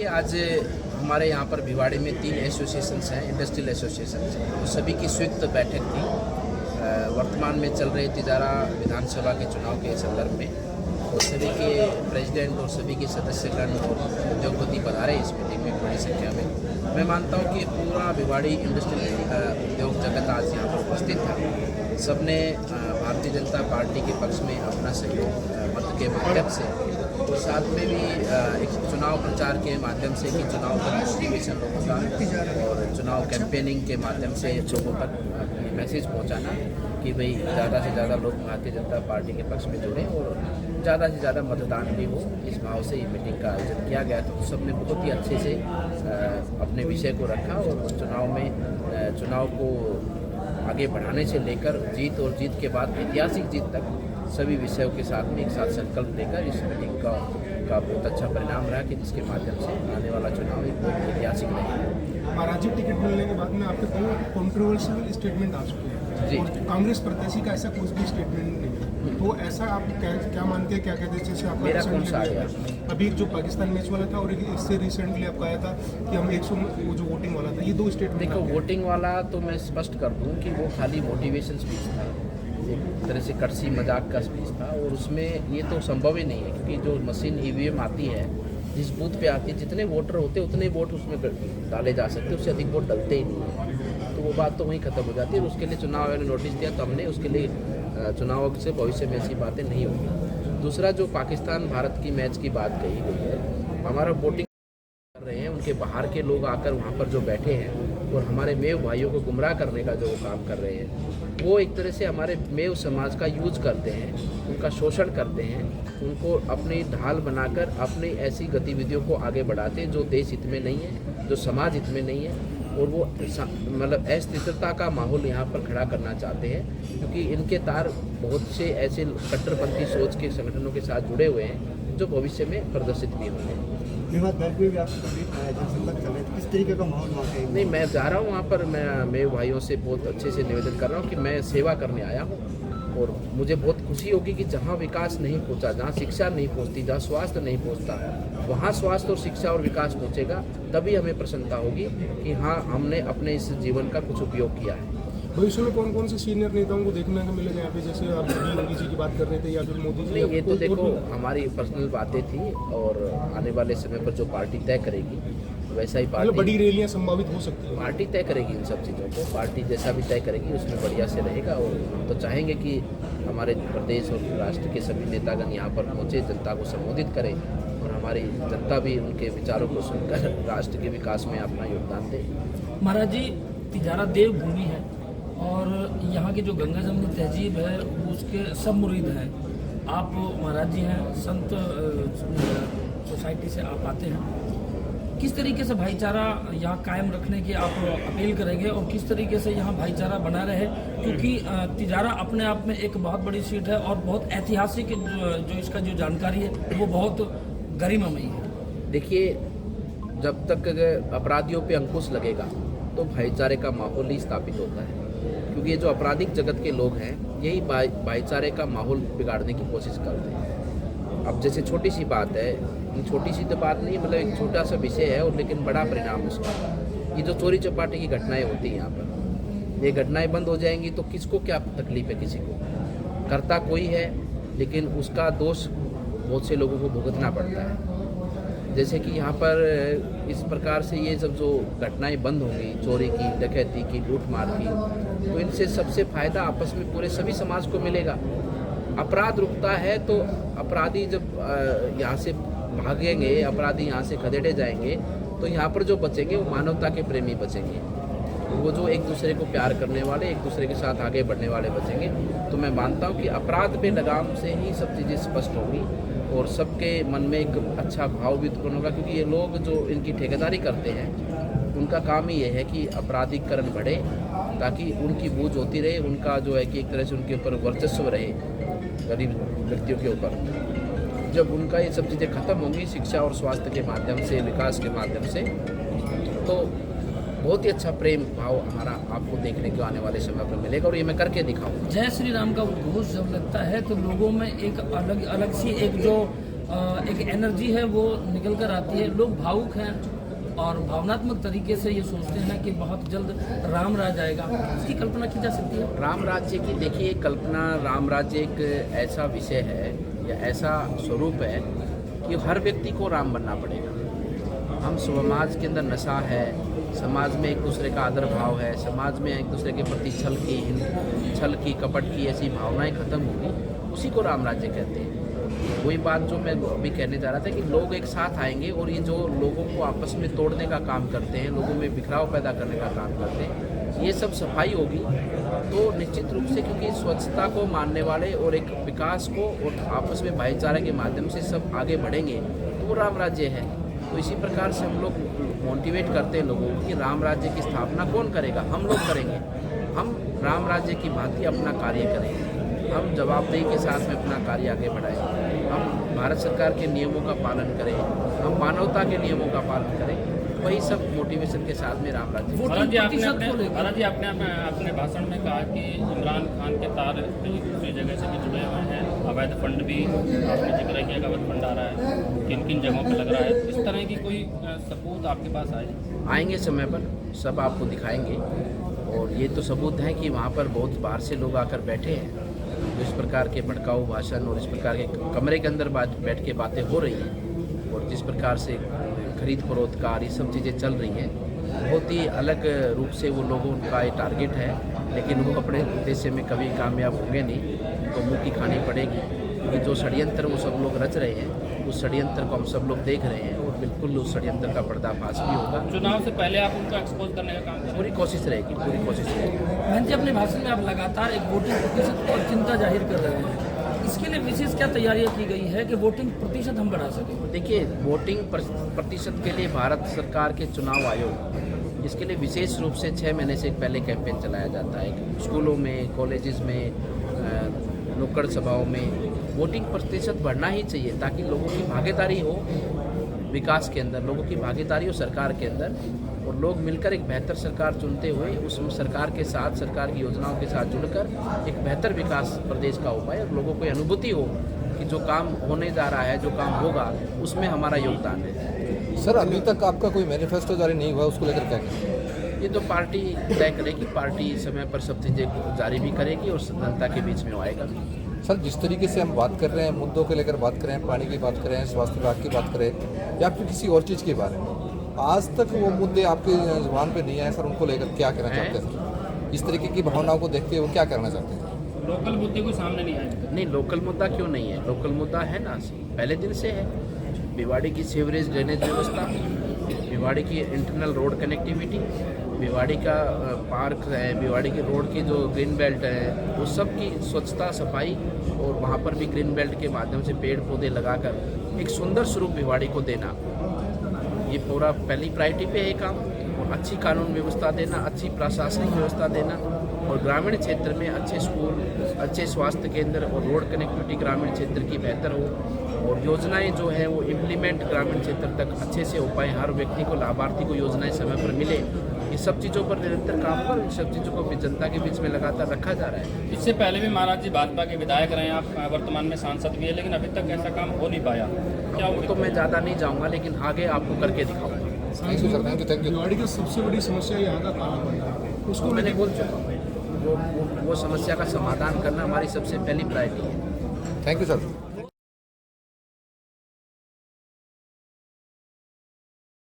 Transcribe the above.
देखिए, आज हमारे यहाँ पर भिवाड़ी में 3 एसोसिएशंस हैं, इंडस्ट्रियल एसोसिएशंस हैं। वो सभी की संयुक्त बैठक थी वर्तमान में चल रहे तिजारा विधानसभा के चुनाव के संदर्भ में। और सभी के प्रेसिडेंट और सभी के सदस्यगण और उद्योगपति पधारे इस मीटिंग में बड़ी संख्या में। मैं मानता हूँ कि पूरा भिवाड़ी इंडस्ट्रियल उद्योग जगत आज यहाँ पर उपस्थित था। सबने भारतीय जनता पार्टी के पक्ष में अपना सहयोग मत के माध्यम से और साथ में भी एक चुनाव प्रचार के माध्यम से कि चुनाव तक मोटिवेशन लोगों का और चुनाव कैंपेनिंग के माध्यम से लोगों तक अपनी मैसेज पहुंचाना कि भाई ज़्यादा से ज़्यादा लोग भारतीय जनता पार्टी के पक्ष में जुड़ें और ज़्यादा से ज़्यादा मतदान भी हो। इस भाव से ये मीटिंग का आयोजन किया गया। तो सबने बहुत ही अच्छे से अपने विषय को रखा और चुनाव को आगे बढ़ाने से लेकर जीत और जीत के बाद ऐतिहासिक जीत तक सभी विषयों के साथ में एक साथ संकल्प लेकर इस मीटिंग का बहुत अच्छा परिणाम रहा कि जिसके माध्यम से आने वाला चुनाव एक बहुत ऐतिहासिक रहेगा। महाराजी टिकट मिलने के बाद में आपके कॉन्ट्रोवर्शियल स्टेटमेंट आ चुके हैं जी। कांग्रेस प्रत्याशी का ऐसा कुछ भी स्टेटमेंट नहीं है, तो ऐसा आप क्या मानते हैं, क्या कहते हैं? जैसे आपका मेरा कौन सा आया अभी जो पाकिस्तान मैच वाला था और इससे रिसेंटली आपका आया था कि हम 100 वो जो वोटिंग वाला था, ये 2 स्टेटमेंट। देखो, वोटिंग वाला तो मैं स्पष्ट कर दूं कि वो खाली मोटिवेशन स्पीच था, एक तरह से कड़सी मजाक का स्पीच था। और उसमें ये तो संभव ही नहीं है क्योंकि जो मशीन ईवीएम आती है, जिस बूथ पे आती है, जितने वोटर होते उतने वोट उसमें डाले जा सकते, उससे अधिक वोट डलते ही नहीं है। तो वो बात तो वहीं खत्म हो जाती है। उसके लिए चुनाव आयोग ने नोटिस दिया, तो हमने उसके लिए चुनाव आयोग से भविष्य में ऐसी बातें नहीं होंगी। दूसरा, जो पाकिस्तान भारत की मैच की बात कही गई है, हमारा वोटिंग कर रहे हैं, उनके बाहर के लोग आकर वहाँ पर जो बैठे हैं और हमारे मेव भाइयों को गुमराह करने का जो वो काम कर रहे हैं, वो एक तरह से हमारे मेव समाज का यूज करते हैं, उनका शोषण करते हैं, उनको अपनी ढाल बनाकर अपनी ऐसी गतिविधियों को आगे बढ़ाते हैं जो देश हित में नहीं है, जो समाज हित में नहीं है। और वो मतलब अस्थिरता का माहौल यहाँ पर खड़ा करना चाहते हैं क्योंकि इनके तार बहुत से ऐसे कट्टरपंथी सोच के संगठनों के साथ जुड़े हुए हैं जो भविष्य में प्रदर्शित भी होंगे। किस तरीके का माहौल नहीं, मैं जा रहा हूँ वहाँ पर, मैं मेरे भाइयों से बहुत अच्छे से निवेदन कर रहा हूँ कि मैं सेवा करने आया हूँ और मुझे बहुत खुशी होगी कि जहाँ विकास नहीं पहुँचा, जहाँ शिक्षा नहीं पहुँचती, जहाँ स्वास्थ्य नहीं पहुँचता, वहाँ स्वास्थ्य और शिक्षा और विकास पहुँचेगा। तभी हमें प्रसन्नता होगी कि हाँ, हमने अपने इस जीवन का कुछ उपयोग किया है। भविष्य में कौन कौन से सीनियर नेताओं को देखने को मिलेगा यहाँ पे, जैसे आप योगी जी की बात कर रहे थे या फिर मोदी जी? नहीं, ये तो देखो हमारी पर्सनल बातें थी और आने वाले समय पर जो पार्टी तय करेगी वैसा ही पार्टी, बड़ी रैलियाँ संभावित हो सकती है, पार्टी तय करेगी इन सब चीज़ों को। पार्टी जैसा भी तय करेगी उसमें बढ़िया से रहेगा। और हम तो चाहेंगे कि हमारे प्रदेश और राष्ट्र के सभी नेतागण यहाँ पर पहुँचे, जनता को संबोधित करें और हमारी जनता भी उनके विचारों को सुनकर राष्ट्र के विकास में अपना योगदान दे। महाराज जी, तिजारा देवभूमि है और यहाँ की जो गंगा जमुनी तहजीब है उसके सब मुरीद हैं। आप महाराज जी हैं, संत सोसाइटी से आप आते हैं, किस तरीके से भाईचारा यहाँ कायम रखने की आप अपील करेंगे और किस तरीके से यहाँ भाईचारा बना रहे? क्योंकि तिजारा अपने आप में एक बहुत बड़ी सीट है और बहुत ऐतिहासिक जो इसका जो जानकारी है वो बहुत गरिमामयी है। देखिए, जब तक अपराधियों पे अंकुश लगेगा तो भाईचारे का माहौल ही स्थापित होता है क्योंकि ये जो आपराधिक जगत के लोग हैं यही भाईचारे का माहौल बिगाड़ने की कोशिश करते हैं। अब जैसे छोटी सी बात है, छोटी सी तो बात नहीं, मतलब एक छोटा सा विषय है और लेकिन बड़ा परिणाम उसका। ये जो चोरी चपाटी की घटनाएं होती हैं यहाँ पर, ये घटनाएं बंद हो जाएंगी तो किसको क्या तकलीफ है? किसी को करता कोई है लेकिन उसका दोष बहुत से लोगों को भुगतना पड़ता है। जैसे कि यहाँ पर इस प्रकार से ये सब जो घटनाएं बंद होंगी, चोरी की, डकैती की, लूटमार की, तो इनसे सबसे फायदा आपस में पूरे सभी समाज को मिलेगा। अपराध रुकता है तो अपराधी जब यहाँ से भागेंगे, अपराधी यहाँ से खदेड़े जाएंगे तो यहाँ पर जो बचेंगे वो मानवता के प्रेमी बचेंगे, वो जो एक दूसरे को प्यार करने वाले, एक दूसरे के साथ आगे बढ़ने वाले बचेंगे। तो मैं मानता हूँ कि अपराध पे लगाम से ही सब चीज़ें स्पष्ट होंगी और सबके मन में एक अच्छा भाव भी उत्पन्न होगा क्योंकि ये लोग जो इनकी ठेकेदारी करते हैं उनका काम ही ये है कि आपराधिकरण बढ़े ताकि उनकी बूझ होती रहे, उनका जो है कि एक तरह से उनके ऊपर वर्चस्व रहे गरीब व्यक्तियों के ऊपर। जब उनका ये सब चीज़ें खत्म होंगी शिक्षा और स्वास्थ्य के माध्यम से, विकास के माध्यम से, तो बहुत ही अच्छा प्रेम भाव हमारा आपको देखने को आने वाले समय पर मिलेगा और ये मैं करके दिखाऊंगा। जय श्री राम का घोष जब लगता है तो लोगों में एक अलग अलग सी एक जो एक एनर्जी है वो निकल कर आती है। लोग भावुक हैं और भावनात्मक तरीके से ये सोचते हैं कि बहुत जल्द राम राज आएगा। इसकी कल्पना की जा सकती है। राम राज्य की देखिए कल्पना, राम राज्य एक ऐसा विषय है या ऐसा स्वरूप है कि हर व्यक्ति को राम बनना पड़ेगा। हम समाज के अंदर नशा है, समाज में एक दूसरे का आदर भाव है, समाज में एक दूसरे के प्रति छल की कपट की ऐसी भावनाएं खत्म होगी, उसी को राम राज्य कहते हैं। वही बात जो मैं अभी कहने जा रहा था कि लोग एक साथ आएंगे और ये जो लोगों को आपस में तोड़ने का काम करते हैं, लोगों में बिखराव पैदा करने का काम करते हैं, ये सब सफाई होगी तो निश्चित रूप से, क्योंकि स्वच्छता को मानने वाले और एक विकास को और आपस में भाईचारे के माध्यम से सब आगे बढ़ेंगे तो वो राम राज्य है। तो इसी प्रकार से हम लोग मोटिवेट करते हैं लोगों को कि राम राज्य की स्थापना कौन करेगा, हम लोग करेंगे। हम राम राज्य की भांति अपना कार्य करेंगे, हम जवाबदेही के साथ में अपना कार्य आगे बढ़ाएं, हम भारत सरकार के नियमों का पालन करें, हम मानवता के नियमों का पालन करें, वही सब मोटिवेशन के साथ में राम राज्य। महाराज जी आपने अपने भाषण में कहा कि इमरान खान के तार कहीं दूसरी जगह से भी जुड़े हुए हैं, अवैध फंड भी आपने जिक्र किया कि अवैध फंड आ रहा है, किन किन जगहों पर लग रहा है, इस तरह की कोई सबूत आपके पास आएंगे समय पर सब आपको दिखाएंगे। और ये तो सबूत है कि वहाँ पर बहुत बाहर से लोग आकर बैठे हैं, तो इस प्रकार के भड़काऊ भाषण और इस प्रकार के कमरे के अंदर बैठ के बातें हो रही हैं और जिस प्रकार से खरीद फरोख्त ये सब चीज़ें चल रही हैं, बहुत ही अलग रूप से वो लोगों का ये टारगेट है, लेकिन वो अपने उद्देश्य में कभी कामयाब होंगे नहीं, तो मुँह की खानी पड़ेगी। क्योंकि जो षड्यंत्र वो सब लोग रच रहे हैं, उस षड्यंत्र को हम सब लोग देख रहे हैं और बिल्कुल उस षड्यंत्र का पर्दाफाश भी होगा। चुनाव से पहले आप उनको एक्सपोज करने का काम करें? पूरी कोशिश रहेगी, पूरी कोशिश रहेगी। महंत जी, अपने भाषण में आप लगातार एक वोटिंग प्रतिशत पर चिंता जाहिर कर रहे हैं, इसके लिए विशेष क्या तैयारियां की गई है कि वोटिंग प्रतिशत हम बढ़ा सकें? देखिए, वोटिंग प्रतिशत के लिए भारत सरकार के चुनाव आयोग, इसके लिए विशेष रूप से 6 महीने से पहले कैंपेन चलाया जाता है। स्कूलों में, कॉलेजेस में, नुक्कड़ सभाओं में वोटिंग प्रतिशत बढ़ना ही चाहिए ताकि लोगों की भागीदारी हो विकास के अंदर, लोगों की भागीदारी हो सरकार के अंदर, और लोग मिलकर एक बेहतर सरकार चुनते हुए उस सरकार के साथ, सरकार की योजनाओं के साथ जुड़कर एक बेहतर विकास प्रदेश का हो पाए और लोगों को अनुभूति हो कि जो काम होने जा रहा है, जो काम होगा, उसमें हमारा योगदान है। सर, अभी तक आपका कोई मैनिफेस्टो जारी नहीं हुआ, उसको लेकर क्या कहेंगे? ये तो पार्टी तय करेगी, पार्टी समय पर सब चीज़ें जारी भी करेगी और जनता के बीच में आएगा। सर, जिस तरीके से हम बात कर रहे हैं, मुद्दों को लेकर बात कर रहे हैं, पानी की बात कर रहे हैं, स्वास्थ्य विभाग की बात करें या फिर किसी और चीज़ के बारे में, आज तक वो मुद्दे आपके जुबान पे नहीं आए सर, उनको लेकर क्या कहना चाहते हैं सर? इस तरीके की भावनाओं को देखते हुए वो क्या करना चाहते हैं? लोकल मुद्दे को सामने नहीं आए? नहीं, लोकल मुद्दा क्यों नहीं है, लोकल मुद्दा है ना, पहले दिन से है। भिवाड़ी की सीवरेज ड्रेनेज व्यवस्था, भिवाड़ी की इंटरनल रोड कनेक्टिविटी, भिवाड़ी का पार्क है, भिवाड़ी की रोड की जो ग्रीन बेल्ट है, वो सब की स्वच्छता, सफाई, और वहाँ पर भी ग्रीन बेल्ट के माध्यम से पेड़ पौधे लगाकर एक सुंदर स्वरूप भिवाड़ी को देना, ये पूरा पहली प्रायोरिटी पे है काम। और अच्छी कानून व्यवस्था देना, अच्छी प्रशासनिक व्यवस्था देना, और ग्रामीण क्षेत्र में अच्छे स्कूल, अच्छे स्वास्थ्य केंद्र और रोड कनेक्टिविटी ग्रामीण क्षेत्र की बेहतर हो, और योजनाएं जो है वो इम्प्लीमेंट ग्रामीण क्षेत्र तक अच्छे से हो पाए, हर व्यक्ति को, लाभार्थी को योजनाएं समय पर मिले। ये सब चीज़ों पर निरंतर काम कर, इन सब चीज़ों को भी जनता के बीच में लगातार रखा जा रहा है। इससे पहले भी महाराज जी भाजपा के विधायक रहे, आप वर्तमान में सांसद भी है, लेकिन अभी तक ऐसा काम हो नहीं पाया, क्या वो तो मैं ज़्यादा नहीं जाऊँगा, लेकिन आगे आपको करके दिखाऊंगा। Thank you sir, thank you. Bhiwadi की सबसे बड़ी समस्या यहाँ का काला धंधा है, उसको मैंने बोल चुका हूँ, वो समस्या का समाधान करना हमारी सबसे पहली प्रायोरिटी है। Thank you sir.